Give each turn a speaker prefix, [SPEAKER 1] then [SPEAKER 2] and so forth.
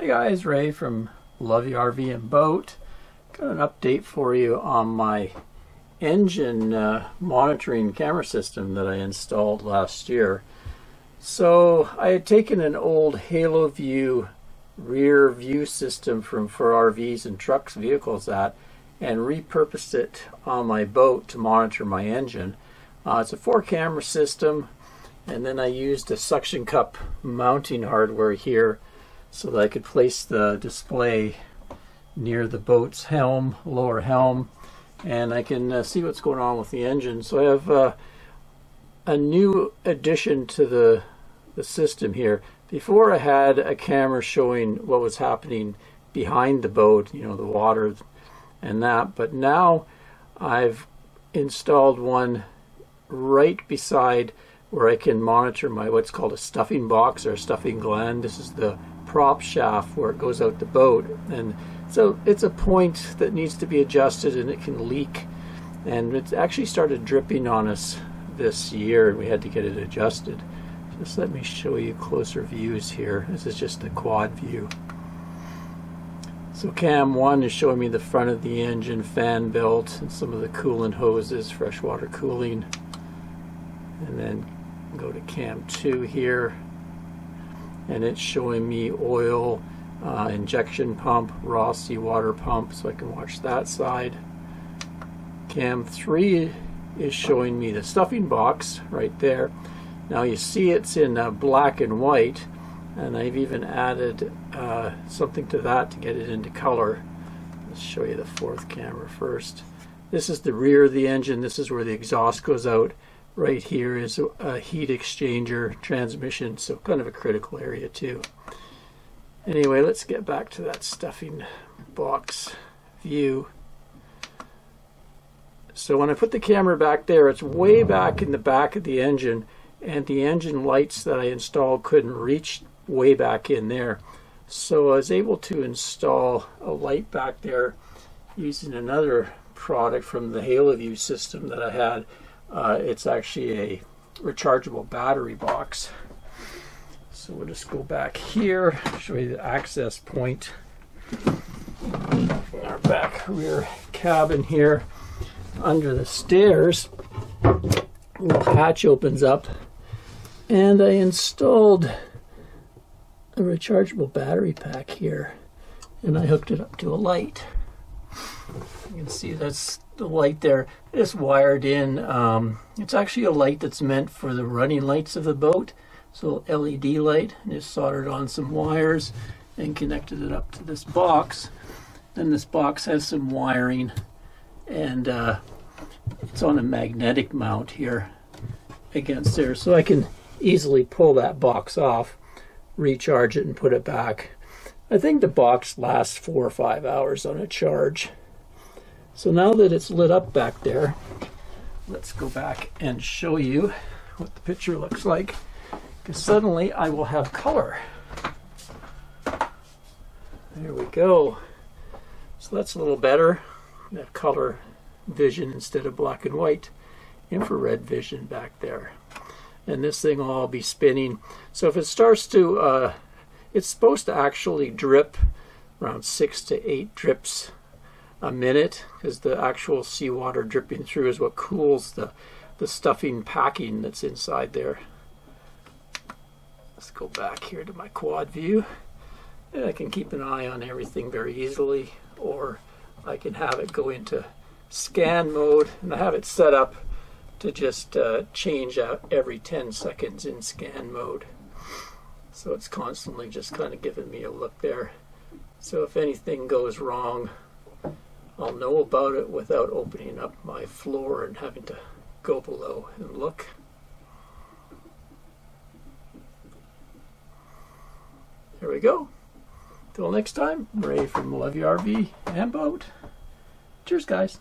[SPEAKER 1] Hey guys, Ray from Haloview RV and Boat. Got an update for you on my engine monitoring camera system that I installed last year. So I had taken an old Haloview rear view system for RVs and trucks, vehicles and repurposed it on my boat to monitor my engine. It's a 4-camera system, and then I used a suction cup mounting hardware here so that I could place the display near the boat's helm, lower helm, and I can see what's going on with the engine. So I have a new addition to the system here. Before I had a camera showing what was happening behind the boat, you know, the water and that, but now I've installed one right beside where I can monitor my what's called a stuffing box or a stuffing gland. This is the prop shaft where it goes out the boat, and so it's a point that needs to be adjusted and it can leak, and it's actually started dripping on us this year and we had to get it adjusted. Just let me show you closer views here. This is just a quad view. So cam 1 is showing me the front of the engine, fan belt, and some of the coolant hoses, freshwater cooling. And then go to cam 2 here, and it's showing me oil, injection pump, raw seawater pump, so I can watch that side. Cam 3 is showing me the stuffing box right there. Now you see it's in black and white, and I've even added something to that to get it into color. Let's show you the 4th camera first. This is the rear of the engine. This is where the exhaust goes out. Right here is a heat exchanger transmission, so kind of a critical area too. Anyway, let's get back to that stuffing box view. So when I put the camera back there, it's way back in the back of the engine, and the engine lights that I installed couldn't reach way back in there. So I was able to install a light back there using another product from the Haloview system that I had. It's actually a rechargeable battery box. So we'll just go back here, show you the access point in our back rear cabin here. Under the stairs, the hatch opens up, and I installed a rechargeable battery pack here, and I hooked it up to a light. You can see that's the light there. It's wired in. It's actually a light that's meant for the running lights of the boat, so LED light. And just soldered on some wires and connected it up to this box. Then this box has some wiring, and it's on a magnetic mount here against there, so I can easily pull that box off, recharge it, and put it back. I think the box lasts 4 or 5 hours on a charge. So now that it's lit up back there, let's go back and show you what the picture looks like, because suddenly I will have color. There we go. So that's a little better. We have color vision instead of black and white. Infrared vision back there. And this thing will all be spinning. So if it starts to, it's supposed to actually drip around 6 to 8 drips a minute, because the actual seawater dripping through is what cools the stuffing packing that's inside there. Let's go back here to my quad view, and I can keep an eye on everything very easily, or I can have it go into scan mode, and I have it set up to just change out every 10 seconds in scan mode. So it's constantly just kind of giving me a look there. So if anything goes wrong, I'll know about it without opening up my floor and having to go below and look. There we go. Till next time, Ray from Haloview RV and Boat. Cheers, guys.